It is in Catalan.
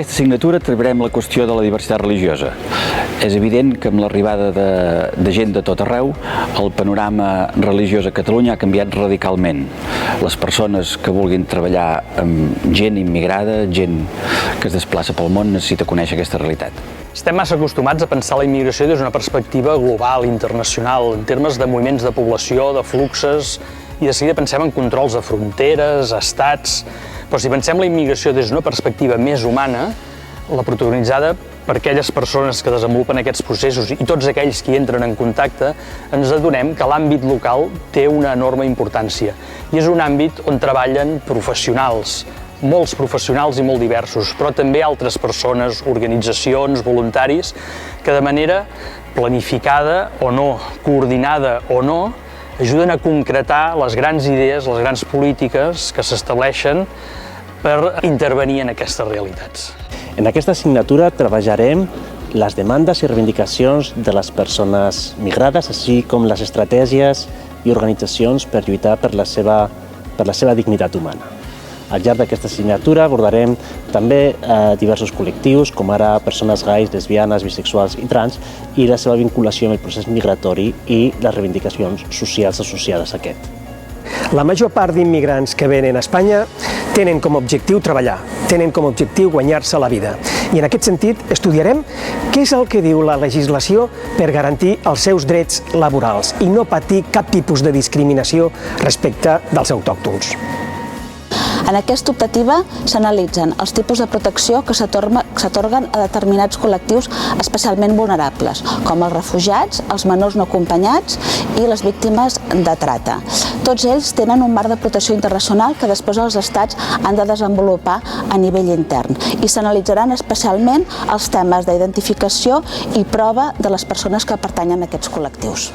aquesta assignatura tractarem la qüestió de la diversitat religiosa. És evident que amb l'arribada de gent de tot arreu, el panorama religiós a Catalunya ha canviat radicalment. Les persones que vulguin treballar amb gent immigrada, gent que es desplaça pel món, necessita conèixer aquesta realitat. Estem massa acostumats a pensar la immigració des d'una perspectiva global, internacional, en termes de moviments de població, de fluxes, i de seguida pensem en controls de fronteres, estats. Però si pensem la immigració des d'una perspectiva més humana, la protagonitzada per aquelles persones que desenvolupen aquests processos i tots aquells que hi entren en contacte, ens adonem que l'àmbit local té una enorme importància. I és un àmbit on treballen professionals, molts professionals i molt diversos, però també altres persones, organitzacions, voluntaris, que de manera planificada o no, coordinada o no, ajuden a concretar les grans idees, les grans polítiques que s'estableixen per intervenir en aquestes realitats. En aquesta assignatura treballarem les demandes i reivindicacions de les persones migrades, així com les estratègies i organitzacions per lluitar per la seva dignitat humana. Al llarg d'aquesta assignatura abordarem també diversos col·lectius, com ara persones gais, lesbianes, bisexuals i trans, i la seva vinculació amb el procés migratori i les reivindicacions socials associades a aquest. La major part d'immigrants que venen a Espanya tenen com a objectiu treballar, tenen com a objectiu guanyar-se la vida. I en aquest sentit estudiarem què és el que diu la legislació per garantir els seus drets laborals i no patir cap tipus de discriminació respecte dels autòctons. En aquesta optativa s'analitzen els tipus de protecció que s'atorguen a determinats col·lectius especialment vulnerables, com els refugiats, els menors no acompanyats i les víctimes de trata. Tots ells tenen un marc de protecció internacional que després els estats han de desenvolupar a nivell intern i s'analitzaran especialment els temes d'identificació i prova de les persones que pertanyen a aquests col·lectius.